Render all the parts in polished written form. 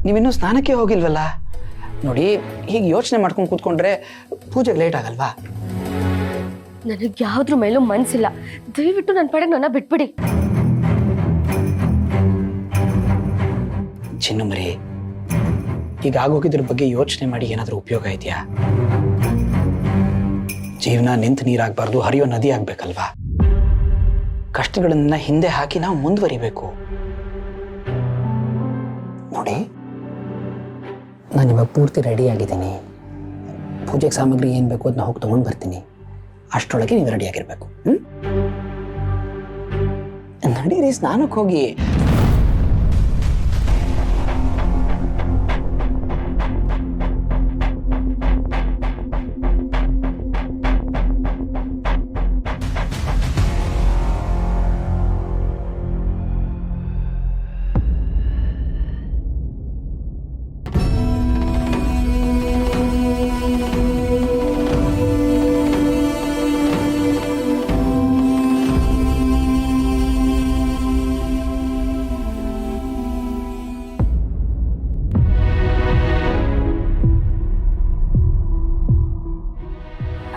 ನೀವಿನ್ನೂ ಸ್ನಾನಕ್ಕೆ ಹೋಗಿಲ್ವಲ್ಲ? ನೋಡಿ, ಹೀಗೆ ಯೋಚನೆ ಮಾಡ್ಕೊಂಡು ಕೂತ್ಕೊಂಡ್ರೆ ಪೂಜೆಗೆ ಲೇಟ್ ಆಗಲ್ವಾ? ನನಗೆ ಯಾವ್ದ್ರ ಮೇಲೂ ಮನ್ಸಿಲ್ಲ. ದಯವಿಟ್ಟು ನನ್ನ ಪಡೆಗೆ ನನ್ನ ಬಿಟ್ಬಿಡಿ. ಚಿನ್ನು ಮರಿ, ಈಗ ಆಗೋಗಿದ್ರ ಬಗ್ಗೆ ಯೋಚನೆ ಮಾಡಿ ಏನಾದರೂ ಉಪಯೋಗ ಇದೆಯಾ? ಜೀವನ ನಿಂತು ನೀರಾಗಬಾರ್ದು, ಹರಿಯೋ ನದಿ ಆಗ್ಬೇಕಲ್ವಾ? ಕಷ್ಟಗಳನ್ನ ಹಿಂದೆ ಹಾಕಿ ನಾವು ಮುಂದುವರಿಬೇಕು. ನೋಡಿ, ನಾನು ಇವಾಗ ಪೂರ್ತಿ ರೆಡಿ ಆಗಿದ್ದೀನಿ. ಪೂಜೆಗೆ ಸಾಮಗ್ರಿ ಏನು ಬೇಕು ಅದನ್ನ ಹೋಗಿ ತೊಗೊಂಡು ಬರ್ತೀನಿ. ಅಷ್ಟರೊಳಗೆ ನೀವು ರೆಡಿ ಆಗಿರ್ಬೇಕು. ನಡೀರಿ, ಸ್ನಾನಕ್ಕೆ ಹೋಗಿ.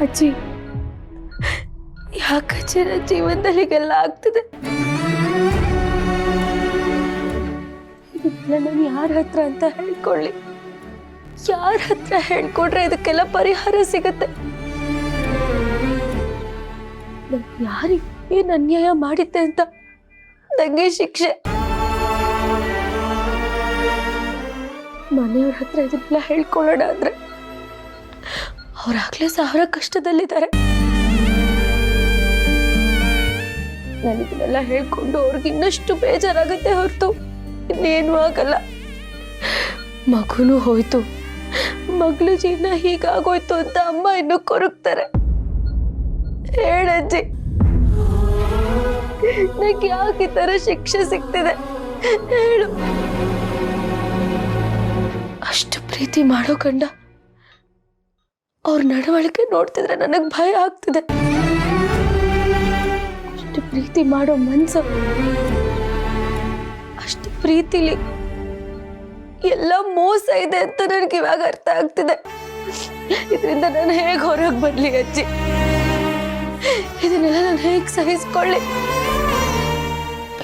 ಅಜ್ಜಿ, ಯಾಕಜ್ಜಿ ನನ್ನ ಜೀವನದಲ್ಲಿ ಹೀಗೆಲ್ಲ ಆಗ್ತಿದೆ? ಇದೆಲ್ಲ ನಾನು ಯಾರ ಹತ್ರ ಅಂತ ಹೇಳ್ಕೊಳ್ಳಿ? ಯಾರ ಹತ್ರ ಹೇಳ್ಕೊಡ್ರೆ ಇದಕ್ಕೆಲ್ಲ ಪರಿಹಾರ ಸಿಗತ್ತೆ? ನಾನು ಯಾರಿಗೆ ಏನ್ ಅನ್ಯಾಯ ಮಾಡಿದ್ದೆ ಅಂತ ನಂಗೆ ಶಿಕ್ಷೆ? ಮನೆಯವ್ರ ಹತ್ರ ಇದನ್ನೆಲ್ಲ ಹೇಳ್ಕೊಳ್ಳೋಣ ಅಂದ್ರೆ ಅವ್ರಾಗ್ಲೇ ಸಾವಿರ ಕಷ್ಟದಲ್ಲಿದ್ದಾರೆ. ನನಗಿದೆಲ್ಲ ಹೇಳ್ಕೊಂಡು ಅವ್ರಿಗೆ ಇನ್ನಷ್ಟು ಬೇಜಾರಾಗುತ್ತೆ ಹೊರತು ಇನ್ನೇನು ಆಗಲ್ಲ. ಮಗುನೂ ಹೋಯ್ತು, ಮಗಳು ಜೀವನ ಹೀಗಾಗೋಯ್ತು ಅಂತ ಅಮ್ಮ ಇನ್ನು ಕೊರಗ್ತಾರೆ. ಹೇಳಜ್ಜಿ, ನಂಗೆ ಯಾಕೆ ಈ ತರ ಶಿಕ್ಷೆ ಸಿಗ್ತಿದೆ ಹೇಳು? ಅಷ್ಟು ಪ್ರೀತಿ ಮಾಡೋ ಗಂಡ ಅವ್ರ ನಡವಳಿಕೆ ನೋಡ್ತಿದ್ರೆ ನನಗ್ ಭಯ ಆಗ್ತಿದೆ. ಅಷ್ಟು ಪ್ರೀತಿ ಮಾಡೋ ಮನ್ಸು, ಅಷ್ಟು ಪ್ರೀತಿಲಿ ಎಲ್ಲ ಮೋಸ ಇದೆ ಅಂತ ನನಗೆ ಇವಾಗ ಅರ್ಥ ಆಗ್ತಿದೆ. ಇದರಿಂದ ನಾನು ಹೇಗೆ ಹೊರಗೆ ಬರ್ಲಿ ಅಜ್ಜಿ? ಇದನ್ನೆಲ್ಲ ನಾನು ಹೇಗೆ ಸಹಿಸ್ಕೊಳ್ಳಿ?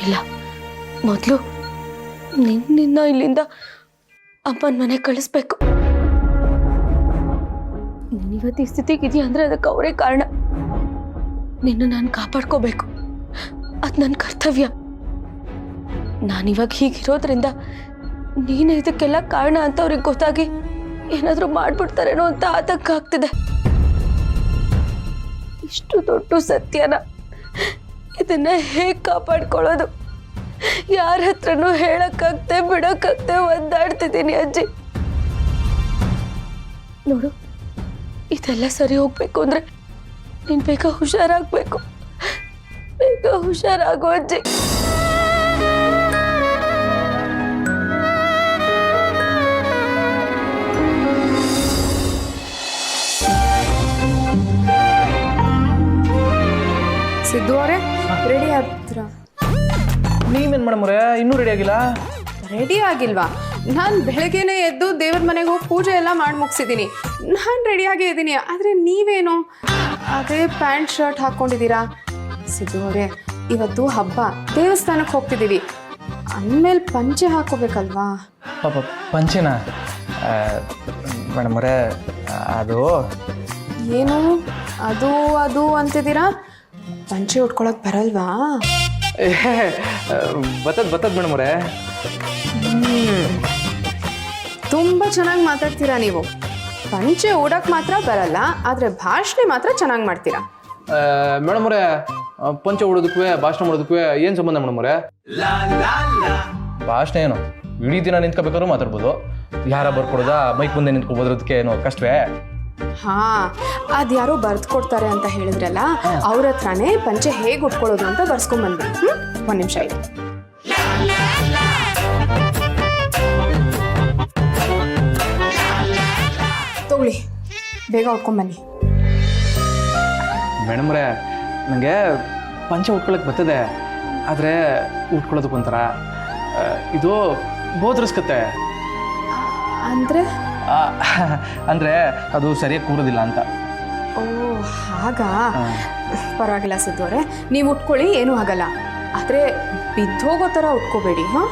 ಇಲ್ಲ, ಮೊದಲು ನಿನ್ನ ಇಲ್ಲಿಂದ ಅಮ್ಮನ ಮನೆ ಕಳಿಸ್ಬೇಕು. ನೀನಿವತ್ತು ಈ ಸ್ಥಿತಿಗಿದೆಯಾ ಅಂದ್ರೆ ಅದಕ್ಕೆ ಅವರೇ ಕಾರಣ. ನಿನ್ನ ನಾನು ಕಾಪಾಡ್ಕೋಬೇಕು, ಅದು ನನ್ನ ಕರ್ತವ್ಯ. ನಾನಿವಾಗ ಹೀಗಿರೋದ್ರಿಂದ ನೀನು ಇದಕ್ಕೆಲ್ಲ ಕಾರಣ ಅಂತ ಅವ್ರಿಗೆ ಗೊತ್ತಾಗಿ ಏನಾದರೂ ಮಾಡ್ಬಿಡ್ತಾರೇನೋ ಅಂತ ಆತಂಕ ಆಗ್ತಿದೆ. ಇಷ್ಟು ದೊಡ್ಡ ಸತ್ಯನ ಇದನ್ನ ಹೇಗೆ ಕಾಪಾಡ್ಕೊಳ್ಳೋದು? ಯಾರ ಹತ್ರನೂ ಹೇಳಕ್ಕಾಗ್ತೆ ಬಿಡಕ್ಕಾಗ್ತೆ ಒದ್ದಾಡ್ತಿದ್ದೀನಿ ಅಜ್ಜಿ. ನೋಡು, ಇದೆಲ್ಲ ಸರಿ ಹೋಗ್ಬೇಕು ಅಂದ್ರೆ ನೀನ್ ಬೇಗ ಹುಷಾರಾಗ್ಬೇಕು. ಬೇಗ ಹುಷಾರಾಗು ಅಜ್ಜಿ. ಸಿದ್ದು ಅವರೇ, ರೆಡಿ ಆಗ್ತೀರಾ? ನೀವೇನು ಮೇಡಮ್ರೆ ಇನ್ನೂ ರೆಡಿ ಆಗಿಲ್ಲ? ರೆಡಿ ಆಗಿಲ್ವಾ? ನಾನು ಬೆಳಗ್ಗೆನೇ ಎದ್ದು ದೇವ್ರ ಮನೆಗೆ ಹೋಗಿ ಪೂಜೆ ಎಲ್ಲ ಮಾಡಿ ಮುಗಿಸಿದ್ದೀನಿ. ನಾನು ರೆಡಿಯಾಗೇ ಇದ್ದೀನಿ. ಆದರೆ ನೀವೇನು ಅದೇ ಪ್ಯಾಂಟ್ ಶರ್ಟ್ ಹಾಕ್ಕೊಂಡಿದ್ದೀರಾ? ಸಿದ್ದು ಅವರೇ, ಇವತ್ತು ಹಬ್ಬ, ದೇವಸ್ಥಾನಕ್ಕೆ ಹೋಗ್ತಿದ್ದೀವಿ, ಅಂದಮೇಲೆ ಪಂಚೆ ಹಾಕೋಬೇಕಲ್ವಾ? ಪಾಪ ಪಂಚೆನಾ ಮೇಡಮ್ರೆ? ಅದು ಏನು ಅದು ಅದು ಅಂತಿದ್ದೀರಾ? ಪಂಚೆ ಉಟ್ಕೊಳಕ್ ಬರಲ್ವಾ? ಬತ್ತದ ಮೇಡಮ್ರೆ. ತುಂಬ ಚೆನ್ನಾಗಿ ಮಾತಾಡ್ತೀರಾ ನೀವು. ಪಂಚೆ ಉಡಕ್ ಮಾತ್ರ ಬರಲ್ಲ, ಆದರೆ ಭಾಷಣೆ ಮಾತ್ರ ಚೆನ್ನಾಗಿ ಮಾಡ್ತೀರಾ. ಮೇಡಮ್ರೆ, ಪಂಚೆ ಉಡೋದಕ್ಕೂ ಭಾಷಣ ಮಾಡೋದಕ್ಕೂ ಏನು ಸಂಬಂಧ ಮೇಡಮ್ರೆ? ಭಾಷಣ ಏನು ಇಡೀ ದಿನ ನಿಂತ್ಕೋಬೇಕಾದ್ರೂ ಮಾತಾಡ್ಬೋದು. ಯಾರ ಬರ್ಕೊಡೋದ ಮೈಕ್ ಮುಂದೆ ನಿಂತ್ಕೊಬೋದ್ರದಕ್ಕೆ ಏನು ಕಷ್ಟವೇ? ಹಾ, ಅದ್ಯಾರೋ ಬರ್ದು ಕೊಡ್ತಾರೆ ಅಂತ ಹೇಳಿದ್ರಲ್ಲ, ಅವ್ರ ಹತ್ರನೇ ಪಂಚೆ ಹೇಗೆ ಉಟ್ಕೊಳ್ಳೋದು ಅಂತ ಬರ್ಸ್ಕೊಂಡ್ಬಂದ್ವಿ. ಒಂದು ನಿಮಿಷ ಇದೆ. ತಗೊಳ್ಳಿ, ಬೇಗ ಉಟ್ಕೊಂಡ್ಬನ್ನಿ. ಮೇಡಮ್ರೆ, ನನಗೆ ಪಂಚೆ ಉಟ್ಕೊಳಕ್ಕೆ ಬರ್ತದೆ, ಆದರೆ ಉಟ್ಕೊಳ್ಳೋದಕ್ಕೊಂಥರ ಇದು ಬೋದ್ರಿಸ್ಕತ್ತೆ. ಅಂದರೆ ಅಂದರೆ ಅದು ಸರಿಯಾಗಿ ಕೂರೋದಿಲ್ಲ ಅಂತ. ಓ ಹಾಗಾ, ಪರವಾಗಿಲ್ಲ ಸಿದ್ದು ಅವರೇ, ನೀವು ಉಟ್ಕೊಳ್ಳಿ, ಏನೂ ಆಗಲ್ಲ. ಆದರೆ ಬಿದ್ದೋಗೋ ಥರ ಉಟ್ಕೋಬೇಡಿ. ಹಾಂ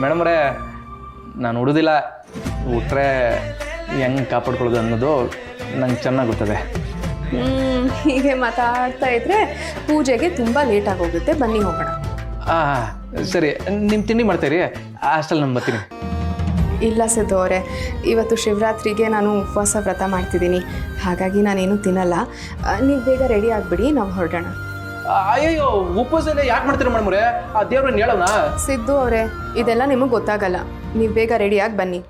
ಮೇಡಮ್ ಅವರೇ, ನಾನು ಉಡೋದಿಲ್ಲ, ಉಟ್ರೆ ಹೆಂಗೆ ಕಾಪಾಡ್ಕೊಳ್ಳೋದು ಅನ್ನೋದು ನಂಗೆ ಚೆನ್ನಾಗಿ ಗೊತ್ತದೆ. ಹೀಗೆ ಮಾತಾಡ್ತಾ ಇದ್ರೆ ಪೂಜೆಗೆ ತುಂಬ ಲೇಟಾಗಿ ಹೋಗುತ್ತೆ. ಬನ್ನಿ ಹೋಗೋಣ. ಸರಿ, ನಿಮ್ಮ ತಿಂಡಿ ಮಾಡ್ತೀರಿ, ಅಷ್ಟಲ್ಲಿ ನಾನು ಬರ್ತೀನಿ. ಇಲ್ಲ ಸಿದ್ದು ಅವರೇ, ಇವತ್ತು ಶಿವರಾತ್ರಿಗೆ ನಾನು ಉಪವಾಸ ವ್ರತ ಮಾಡ್ತಿದ್ದೀನಿ, ಹಾಗಾಗಿ ನಾನೇನು ತಿನ್ನಲ್ಲ. ನೀವು ಬೇಗ ರೆಡಿ ಆಗಿಬಿಡಿ, ನಾವು ಹೊರಡೋಣ. ಅಯ್ಯೋ, ಉಪವಾಸ ಯಾಕೆ ಮಾಡ್ತೀರ ಮೇಡಮ್ ಅವರೇ? ಆ ದೇವ್ರನ್ನ ಹೇಳೋಣ. ಸಿದ್ದು ಅವರೇ, ಇದೆಲ್ಲ ನಿಮಗೆ ಗೊತ್ತಾಗಲ್ಲ, ನೀವು ಬೇಗ ರೆಡಿಯಾಗಿ ಬನ್ನಿ.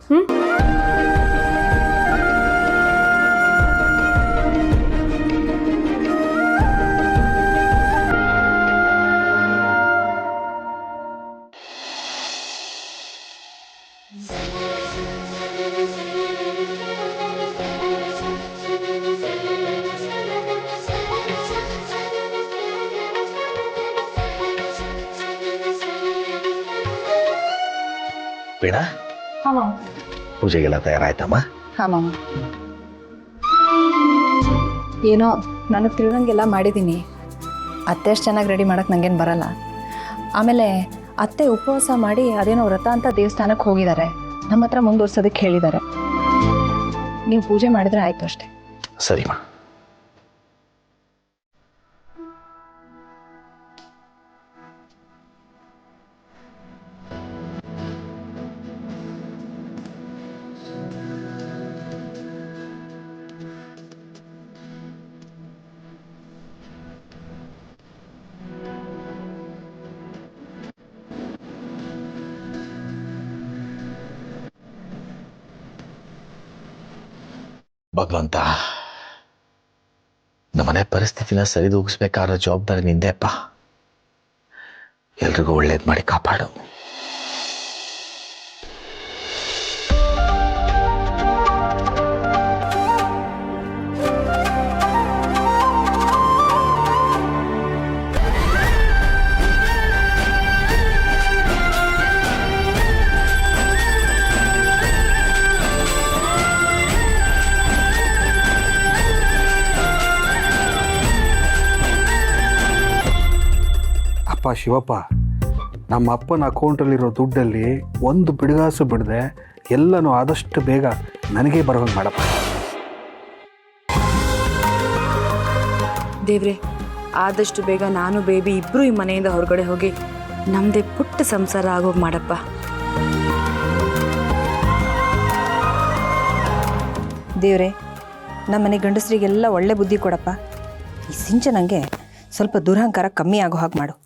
ಬೇಡ, ಪೂಜೆಗೆಲ್ಲ ತಯಾರಾಯ್ತಮ್ಮ? ಹಾಂ ಮಾಮ, ಏನೋ ನನಗೆ ತಿಳಿದಂಗೆಲ್ಲ ಮಾಡಿದ್ದೀನಿ. ಅತ್ತೆ ಅಷ್ಟು ಚೆನ್ನಾಗಿ ರೆಡಿ ಮಾಡೋಕ್ಕೆ ನನಗೇನು ಬರಲ್ಲ. ಆಮೇಲೆ ಅತ್ತೆ ಉಪವಾಸ ಮಾಡಿ ಅದೇನೋ ವ್ರತ ಅಂತ ದೇವಸ್ಥಾನಕ್ಕೆ ಹೋಗಿದ್ದಾರೆ, ನಮ್ಮ ಹತ್ರ ಮುಂದುವರ್ಸೋದಕ್ಕೆ ಹೇಳಿದ್ದಾರೆ. ನೀವು ಪೂಜೆ ಮಾಡಿದ್ರೆ ಆಯಿತು ಅಷ್ಟೇ. ಸರಿಮಾ. ಭಗವಂತ, ನಮ್ಮನೆ ಪರಿಸ್ಥಿತಿನ ಸರಿದೂಗಿಸ್ಬೇಕಾದ ಜವಾಬ್ದಾರಿ ನಿಂದೆಪ್ಪ. ಎಲ್ರಿಗೂ ಒಳ್ಳೇದು ಮಾಡಿ ಕಾಪಾಡು. ಅಪ್ಪ ಶಿವಪ್ಪ, ನಮ್ಮ ಅಪ್ಪನ ಅಕೌಂಟಲ್ಲಿರೋ ದುಡ್ಡಲ್ಲಿ ಒಂದು ಬಿಡುಗಾಸು ಬಿಡದೆ ಎಲ್ಲನೂ ಆದಷ್ಟು ಬೇಗ ನನಗೆ ಬರೋಂಗೆ ಮಾಡಪ್ಪ. ದೇವ್ರೆ, ಆದಷ್ಟು ಬೇಗ ನಾನು ಬೇಬಿ ಇಬ್ಬರು ಈ ಮನೆಯಿಂದ ಹೊರಗಡೆ ಹೋಗಿ ನಮ್ಮದೇ ಪುಟ್ಟ ಸಂಸಾರ ಆಗೋಗಿ ಮಾಡಪ್ಪ. ದೇವ್ರೆ, ನಮ್ಮನೆ ಗಂಡಸರಿಗೆಲ್ಲ ಒಳ್ಳೆ ಬುದ್ಧಿ ಕೊಡಪ್ಪ. ಈ ಸಿಂಚನಂಗೆ ಸ್ವಲ್ಪ ದುರಹಂಕಾರ ಕಮ್ಮಿ ಆಗೋ ಹಾಗೆ ಮಾಡು.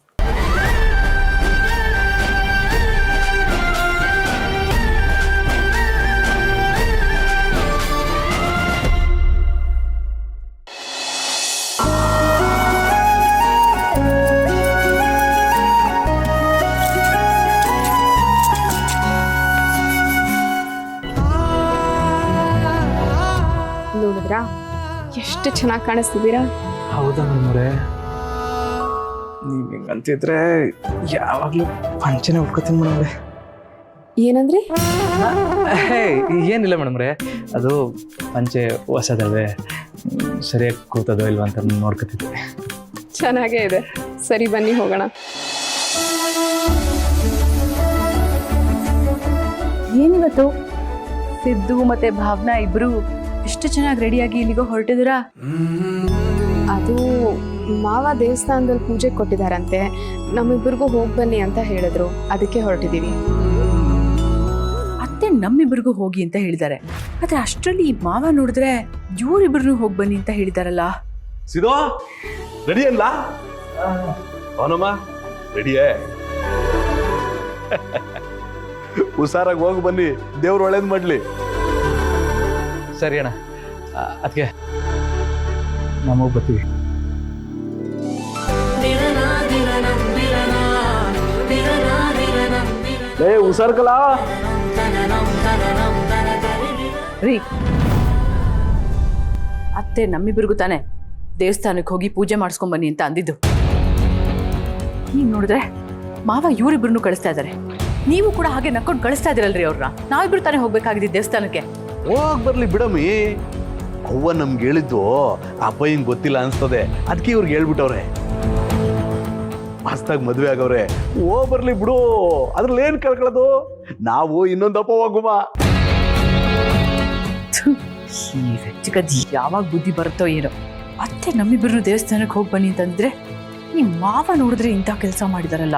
ನೋಡಿದ್ರಾ ಎಷ್ಟು ಚೆನ್ನಾಗಿ ಕಾಣಿಸ್ತಿದ್ದೀರಾ? ಹೌದಾ ಮೇಡಮ್ರೆ, ನೀವು ಹಿಂಗೆ ಅಂತಿದ್ರೆ ಯಾವಾಗಲೂ ಪಂಚನೆ ಉಟ್ಕೋತೀನಿ ಮೇಡಮ್ರೆ. ಏನಂದ್ರಿ? ಏನಿಲ್ಲ ಮೇಡಮ್ರೆ, ಅದು ಪಂಚೆ ಹೊಸದಲ್ವೇ, ಸರಿಯಾಗಿ ಕೂತದೋ ಇಲ್ವ ಅಂತ ನೋಡ್ಕೊತಿದ್ದೆ. ಚೆನ್ನಾಗೇ ಇದೆ. ಸರಿ, ಬನ್ನಿ ಹೋಗೋಣ. ಏನಿವತ್ತು ಸಿದ್ದು ಮತ್ತೆ ಭಾವನಾ ಇಬ್ರು ಎಷ್ಟು ಚೆನ್ನಾಗಿ ರೆಡಿಯಾಗಿ ಇಲ್ಲಿಗೋ ಹೊರಟಿದ್ದೀರಾ? ಅದು ಮಾವ ದೇವಸ್ಥಾನದಲ್ಲಿ ಪೂಜೆ ಕೊಟ್ಟಿದ್ದಾರಂತೆ, ನಮ್ಮಿಬ್ಬರಿಗೂ ಹೋಗಿ ಬನ್ನಿ ಅಂತ ಹೇಳಿದ್ರು, ಅದಕ್ಕೆ ಹೊರಟಿದ್ದೀವಿ. ಅತ್ತೆ ನಮ್ಮಿಬ್ಬರಿಗೂ ಹೋಗಿ ಅಂತ ಹೇಳಿದ್ದಾರೆ, ಆದ್ರೆ ಅಷ್ಟರಲ್ಲಿ ಈ ಮಾವ ನೋಡಿದ್ರೆ ಇವರಿಬ್ರು ಹೋಗಿ ಬನ್ನಿ ಅಂತ ಹೇಳಿದಾರಲ್ಲ. ಸಿದೋ ರೆಡಿ ಅಲ್ಲ? ಅವನಮ್ಮ ರೆಡಿಯೇ? ಹುಷಾರಾಗಿ ಹೋಗಿ ಬನ್ನಿ, ದೇವ್ರು ಒಳ್ಳೇದು ಮಾಡ್ಲಿ. ಸರಿ ಅಣ್ಣ, ಅದಕ್ಕೆ ನಾವು ಹೋಗಿ ಬರ್ತೀವಿ. ಹುಷಾರ್ಕಲ್ಲ ರೀ, ಅತ್ತೆ ನಮ್ಮಿಬ್ಬರಿಗೂ ತಾನೆ ದೇವಸ್ಥಾನಕ್ಕೆ ಹೋಗಿ ಪೂಜೆ ಮಾಡಿಸ್ಕೊಂಡ್ ಬನ್ನಿ ಅಂತ ಅಂದಿದ್ದು. ಈಗ ನೋಡಿದ್ರೆ ಮಾವ ಇವರಿಬ್ರನ್ನು ಕಳಿಸ್ತಾ ಇದ್ದಾರೆ. ನೀವು ಕೂಡ ಹಾಗೆ ನಕ್ಕೊಂಡು ಕಳಿಸ್ತಾ ಇದ್ದೀರಲ್ರಿ ಅವ್ರನ್ನ. ನಾವಿಬ್ರು ತಾನೇ ಹೋಗ್ಬೇಕಾಗಿದ್ದು ದೇವಸ್ಥಾನಕ್ಕೆ. ಹೋಗಿ ಬರ್ಲಿ ಬಿಡಮ್ಮಿ. ಅವ್ವ ನಮ್ಗೆ ಹೇಳಿದ್ದು ಅಪ್ಪಯ್ಯಂಗೆ ಗೊತ್ತಿಲ್ಲ ಅನ್ಸ್ತದೆ, ಅದಕ್ಕೆ ಇವ್ರಿಗೆ ಹೇಳ್ಬಿಟ್ಟವ್ರೆ. ಮಸ್ತಾಗಿ ಮದುವೆ ಆಗವ್ರೆ, ಹೋಗಿ ಬರ್ಲಿ ಬಿಡು, ಅದ್ರಲ್ಲಿ ಏನ್ ಕಳ್ಕೊಳ್ಳೋದು. ನಾವು ಇನ್ನೊಂದಪ್ಪ ಹೋಗುಮ. ಈ ರಜ್ಜಗದ್ ಯಾವಾಗ ಬುದ್ಧಿ ಬರುತ್ತೋ ಏನೋ. ಅತ್ತೆ ನಮ್ಮಿಬ್ಬರು ದೇವಸ್ಥಾನಕ್ಕೆ ಹೋಗಿ ಬನ್ನಿ ಅಂತಂದ್ರೆ ನಿಮ್ಮ ಮಾವ ನೋಡಿದ್ರೆ ಇಂಥ ಕೆಲಸ ಮಾಡಿದಾರಲ್ಲ.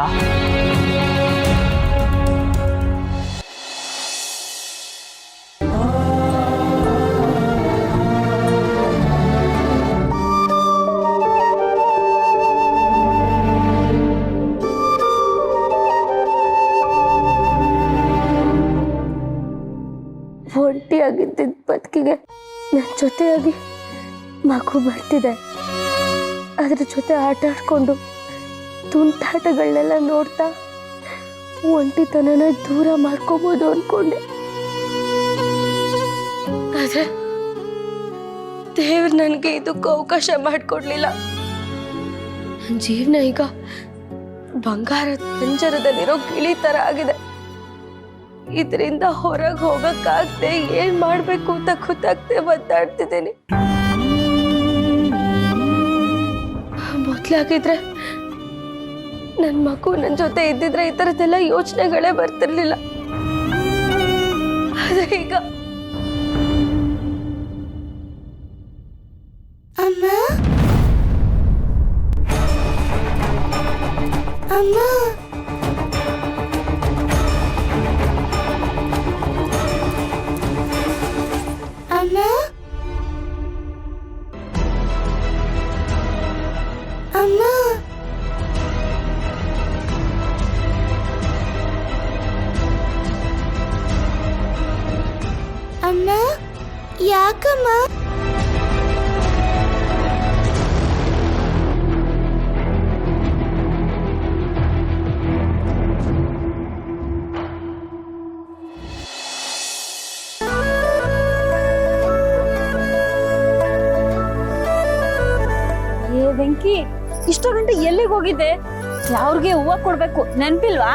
ಒಂಟಿಯಾಗಿದ್ದ ಬದುಕಿಗೆ ನನ್ನ ಜೊತೆಯಾಗಿ ಮಗು ಬರ್ತಿದೆ. ಅದ್ರ ಜೊತೆ ಆಟ ಆಡ್ಕೊಂಡು ತುಂಟಾಟಗಳನ್ನೆಲ್ಲ ನೋಡ್ತಾ ಒಂಟಿತನನ ದೂರ ಮಾಡ್ಕೋಬೋದು ಅನ್ಕೊಂಡೆ. ಆದ್ರೆ ದೇವ್ರು ನನಗೆ ಇದಕ್ಕೆ ಅವಕಾಶ ಮಾಡಿಕೊಡ್ಲಿಲ್ಲ. ನನ್ನ ಜೀವನ ಈಗ ಬಂಗಾರದ ಪಂಜರದಲ್ಲಿರೋ ಗಿಳಿ ತರ ಆಗಿದೆ. ಇದರಿಂದ ಹೊರಗೆ ಹೋಗಕ್ಕಾಗದೆ ಏನ್ ಮಾಡ್ಬೇಕು ಅಂತ ಗೊತ್ತಾಗ್ದೆ ಒದ್ದಾಡ್ತಿದ್ದೇನೆ. ಮೊದ್ಲಾಗಿದ್ರೆ ನನ್ ಮಗು ನನ್ ಜೊತೆ ಇದ್ದಿದ್ರೆ ಈ ತರದೆಲ್ಲ ಯೋಚನೆಗಳೇ ಬರ್ತಿರ್ಲಿಲ್ಲ. ಆದ್ರೆ ಈಗ ಅಮ್ಮ ಅಮ್ಮ ಅಮ್ಮ ಅಮ್ಮ ಅಮ್ಮ ಯಾಕಮ್ಮ? ವೆಂಕಿ, ಇಷ್ಟೋ ಗಂಟೆ ಎಲ್ಲಿಗೆ ಹೋಗಿದ್ದೆ? ಯಾವ್ರಿಗೆ ಹೂವ ಕೊಡ್ಬೇಕು ನೆನ್ಪಿಲ್ವಾ?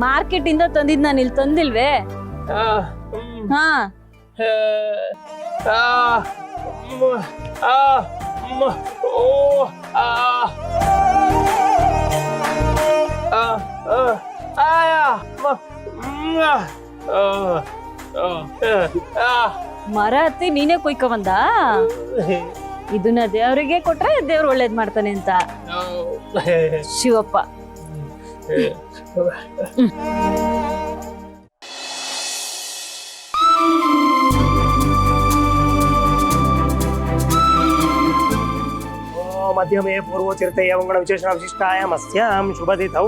ಮಾರ್ಕೆಟ್ ಇಂದ ತಂದಿದ್ ನಾನು ಇಲ್ಲಿ ತಂದಿಲ್ವೇ? ಹಾ ಮರ ಹತ್ತಿ ನೀನೇ ಕೊಯ್ಕ ಬಂದ? ಇದನ್ನ ದೇವ್ರಿಗೆ ಕೊಟ್ರೆ ದೇವ್ರು ಒಳ್ಳೇದ್ ಮಾಡ್ತಾನೆ ಅಂತ ಶಿವಪ್ಪ. ಮಧ್ಯಮೇ ಪೂರ್ವೋಚಿರ್ತೆಯ ಮಂಗಳ ವಿಶೇಷ ವಿಶಿಷ್ಟಾಯಾಮ್ ಅಸ್ಯಾಂ ಶುಭದಿತೌ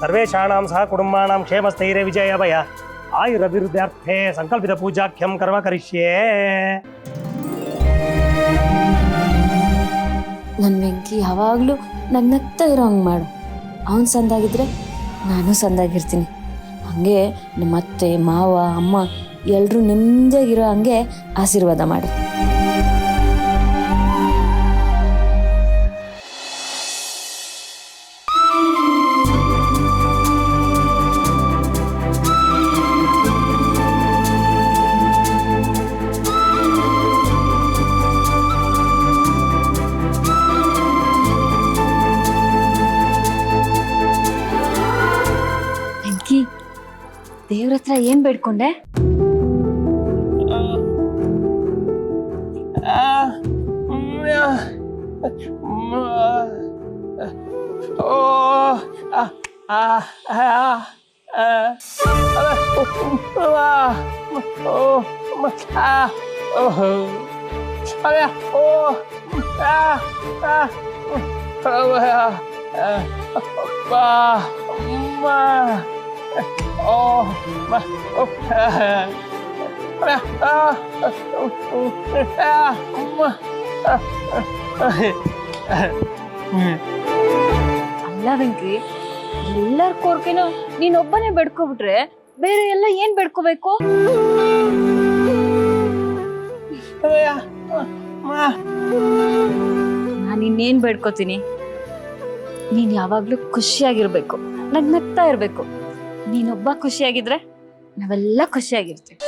ಸರ್ವೇಷಾಣಾಂ ಸಹ ಕುಟುಂಬಾನಾಂ ಕ್ಷೇಮಸ್ಥೈರ್ಯ ವಿಜಯಭಯ ಆಯುರಭಿವೃದ್ಧಾರ್ಥೇ ಸಂಕಲ್ಪಿತ ಪೂಜಾಖ್ಯಂ ಕರ್ಮ ಕರಿಷ್ಯೇ. ನನ್ನ ವೆಂಕಿ ಯಾವಾಗಲೂ ನಗ್ನಗ್ತಾ ಇರೋ ಹಂಗೆ ಮಾಡು. ಅವನು ಸಂದಾಗಿದ್ರೆ ನಾನು ಸಂದಾಗಿರ್ತೀನಿ. ಹಾಗೆ ನಮ್ಮ ಅತ್ತೆ ಮಾವ ಅಮ್ಮ ಎಲ್ಲರೂ ನೆಮ್ಮದಿಯಾಗಿರೋ ಹಂಗೆ ಆಶೀರ್ವಾದ ಮಾಡು. ದೇವ್ರ ಹತ್ರ ಏನ್ ಬೇಡ್ಕೊಂಡೆ? ಅಲ್ಲ ವೆಂಕಿ, ಎಲ್ಲರ ಕೋರ್ಕೆನೂ ನೀನೊಬ್ಬನೇ ಬೇಡ್ಕೊಬಿಟ್ರೆ ಬೇರೆ ಎಲ್ಲ ಏನ್ ಬೇಡ್ಕೋಬೇಕು? ನಾನು ಇನ್ನೇನ್ ಬೇಡ್ಕೋತೀನಿ? ನೀನು ಯಾವಾಗಲೂ ಖುಷಿಯಾಗಿರ್ಬೇಕು, ನಗ್ನಗ್ತಾ ಇರಬೇಕು. ನೀನೊಬ್ಬ ಖುಷಿಯಾಗಿದ್ರೆ ನಾವೆಲ್ಲ ಖುಷಿಯಾಗಿರ್ತೀವಿ.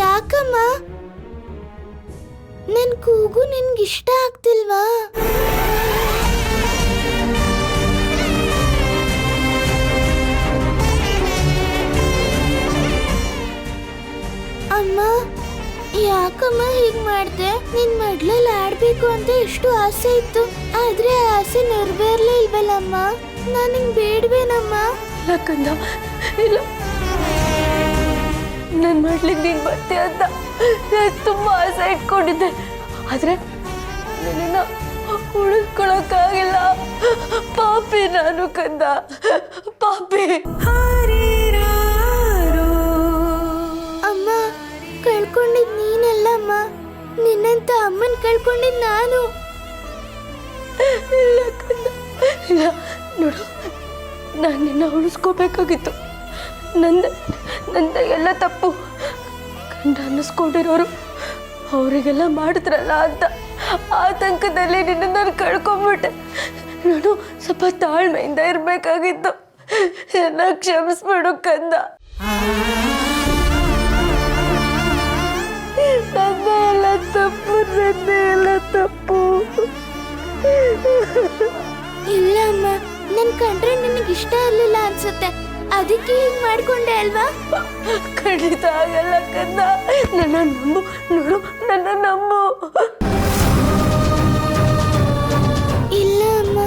ಯಾಕಮ್ಮ ನನ್ ಕೂಗು ನಿನ್ಗಿಷ್ಟ ಆಗ್ತಿಲ್ವಾ? ಅಮ್ಮ ಯಾಕಮ್ಮ ಹೀಗ್ ಮಾಡ್ದೆ? ನಿನ್ ಮಡ್ಲಲ್ಲಿ ಆಡ್ಬೇಕು ಅಂತ ಎಷ್ಟು ಆಸೆ ಇತ್ತು, ಆದ್ರೆ ಆ ಆಸೆ ನೆರವೇರ್ಲೇ ಇಲ್ವಲ್ಲಮ್ಮ. ನಾನ್ ನಿಂಗ್ ಬೇಡ್ವೇನಮ್ಮ? ಯಾಕಂದ ಇಲ್ಲ, ನನ್ನ ಮಾಡ್ಲಿಕ್ಕೆ ನೀನು ಬರ್ತೀಯ ಅಂತ ನಾನು ತುಂಬ ಆಸೆ ಇಟ್ಕೊಂಡಿದ್ದೆ. ಆದರೆ ನಿನ್ನ ಉಳಿಸ್ಕೊಳಕ್ಕಾಗಿಲ್ಲ. ಪಾಪಿ ನಾನು ಕಂದ, ಪಾಪಿ. ಅಮ್ಮ ಕಳ್ಕೊಂಡಿದ್ ನೀನಲ್ಲಮ್ಮ, ನಿನ್ನಂತ ಅಮ್ಮನ್ ಕಳ್ಕೊಂಡಿದ್ ನಾನು. ಇಲ್ಲ ಕಂದ, ಇಲ್ಲ. ನೋಡು, ನಾನು ನಿನ್ನ ಉಳಿಸ್ಕೋಬೇಕಾಗಿತ್ತು. ನಂದ ಎಲ್ಲ ತಪ್ಪು. ಗಂಡ ಅನ್ನಿಸ್ಕೊಂಡಿರೋರು ಅವರಿಗೆಲ್ಲ ಮಾಡಿದ್ರಲ್ಲ ಅಂತ ಆತಂಕದಲ್ಲಿ ನಿನ್ನ ನಾನು ಕಳ್ಕೊಂಬಿಟ್ಟೆ. ನಾನು ಸ್ವಲ್ಪ ತಾಳ್ಮೆಯಿಂದ ಇರಬೇಕಾಗಿತ್ತು. ಎಲ್ಲ ಕ್ಷಮಿಸ್ಬಿಡು ಕಂದ. ನಂದೇ ಎಲ್ಲ ತಪ್ಪು, ನಂದೇ ಎಲ್ಲ ತಪ್ಪು. ಇಲ್ಲ ಅಮ್ಮ, ನನ್ ಕಂಡ್ರೆ ನಿನಗಿಷ್ಟ ಇರ್ಲಿಲ್ಲ ಅನ್ಸುತ್ತೆ, ಅದಕ್ಕೆ ಹೀಗ್ ಮಾಡ್ಕೊಂಡೆ ಅಲ್ವಾ? ಖಂಡಿತ ಆಗಲ್ಲ ಕಂದ, ನನ್ನ ನಂಬು. ನೋಡು, ನನ್ನ ನಂಬು. ಇಲ್ಲ ಅಮ್ಮ,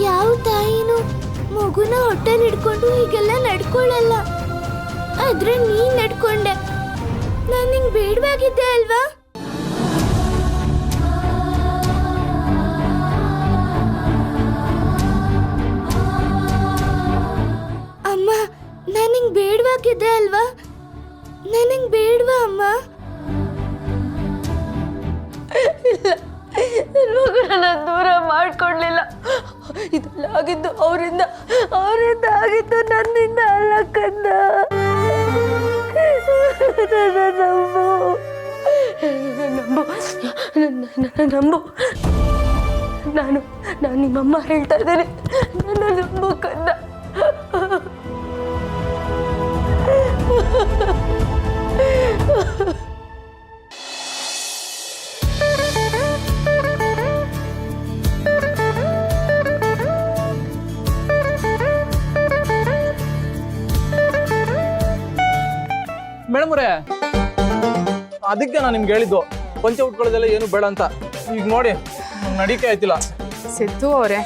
ಯಾವ ತಾಯಿನೂ ಮಗುನ ಹೊಟ್ಟೆಲ್ ಹಿಡ್ಕೊಂಡು ಹೀಗೆಲ್ಲ ನಡ್ಕೊಳ್ಳಲ್ಲ. ಆದ್ರೆ ನೀನ್ ನಡ್ಕೊಂಡೆ. ನಾನ್ ನಿಂಗ್ ಬೇಡವಾಗಿದ್ದೆ ಅಲ್ವಾ? ಅಮ್ಮ ನಾನ್ ನಿಂಗ್ ಬೇಡವಾಗಿದ್ದೆ ಅಲ್ವಾ? ನನಗ್ ಬೇಡವಾ ಅಮ್ಮ? ನನ್ನ ದೂರ ಮಾಡ್ಕೊಡ್ಲಿಲ್ಲ. ಇದೆಲ್ಲ ಆಗಿದ್ದು ಅವರಿಂದ ಆಗಿದ್ದು, ನನ್ನಿಂದ ಅಲ್ಲ ಕಂದ. ನಂಬು. ನಾನು ನಿಮ್ಮಮ್ಮ ಹೇಳ್ತಾ ಇದ್ದೇನೆ, ನನ್ನ ನಂಬು ಕಂದ. ಮೇಡಮ್ ಅವರೇ, ಅದಕ್ಕೆ ನಾನು ನಿಮ್ಗೆ ಹೇಳಿದ್ದು ಪಂಚ ಉಟ್ಕೊಳ್ಳೋದೆಲ್ಲ ಏನು ಬೇಡ ಅಂತ. ಈಗ ನೋಡಿ ನಡಿಕೆ ಆಯ್ತಿಲ್ಲ. ಸಿದ್ದು ಅವರೇ,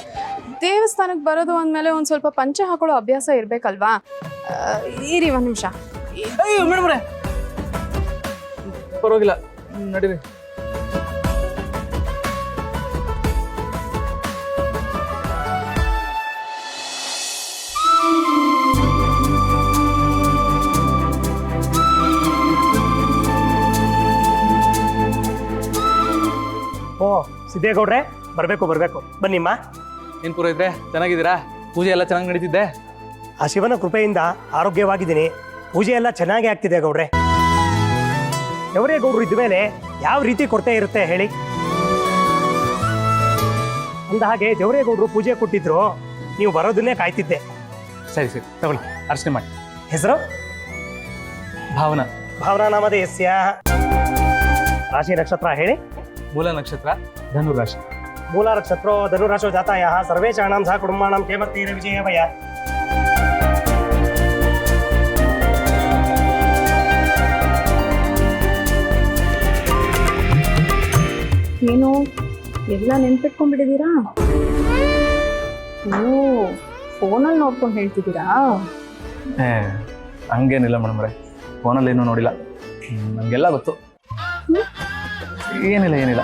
ದೇವಸ್ಥಾನಕ್ಕೆ ಬರೋದು ಅಂದಮೇಲೆ ಒಂದು ಸ್ವಲ್ಪ ಪಂಚೆ ಹಾಕೊಳ್ಳೋ ಅಭ್ಯಾಸ ಇರಬೇಕಲ್ವಾ? ಇರಿ ಒಂದು ನಿಮಿಷ. ಅಯ್ಯೋ ಮೇಡಮ್ ಅವರೇ, ಪರವಾಗಿಲ್ಲ, ನಡೀರಿ. ಓ ಸಿದ್ದೇಗೌಡ್ರೆ, ಬರಬೇಕು ಬನ್ನಿಮ್ಮ. ಏನು ಪುರೋಹಿತ್ರೆ, ಚೆನ್ನಾಗಿದ್ದೀರಾ? ಪೂಜೆ ಎಲ್ಲ ಚೆನ್ನಾಗಿ ನಡೀತಿದ್ದೆ? ಆ ಶಿವನ ಕೃಪೆಯಿಂದ ಆರೋಗ್ಯವಾಗಿದ್ದೀನಿ. ಪೂಜೆ ಎಲ್ಲ ಚೆನ್ನಾಗಿ ಆಗ್ತಿದೆ ಗೌಡ್ರೆ. ಗೌಡ್ರು ಇದ್ಮೇಲೆ ಯಾವ ರೀತಿ ಕೊರತೆ ಇರುತ್ತೆ ಹೇಳಿ? ಅಂದ ಹಾಗೆ ಜವರೇಗೌಡರು ಪೂಜೆ ಕೊಟ್ಟಿದ್ರು, ನೀವು ಬರೋದನ್ನೇ ಕಾಯ್ತಿದ್ದೆ. ಸರಿ ತಗೊಳ್ಳಿ, ಅರ್ಚನೆ ಮಾಡಿ. ಹೆಸರು? ಭಾವನಾ ನಾಮದ ಯಸ್ಯ. ರಾಶಿ ನಕ್ಷತ್ರ ಹೇಳಿ? ಮೂಲ ನಕ್ಷತ್ರ ಧನುರಾಶಿ. ಮೂಲ ನಕ್ಷತ್ರೋ ಧನುರಾಶೋ ಜಾತಾಯಃ ಸರ್ವೇಷಾಣಾಂ ಸಹ ಕುಟುಂಬಾಣಾಂ ಕ್ಷೇಮಸ್ಥೈರ್ಯ ವಿಜಯಭಯ. ಏನು ಎಲ್ಲ ನೆನ್ಪಿಟ್ಕೊಂಡ್ಬಿಟ್ಟಿದ್ದೀರಾ? ನೀವು ಫೋನಲ್ಲಿ ನೋಡ್ಕೊಂಡು ಹೇಳ್ತಿದ್ದೀರಾ? ಹಂಗೇನಿಲ್ಲ ಮೇಡಮ್ ಅವರೇ, ಫೋನಲ್ಲಿ ಏನೂ ನೋಡಿಲ್ಲ, ನಮಗೆಲ್ಲ ಗೊತ್ತು. ಏನಿಲ್ಲ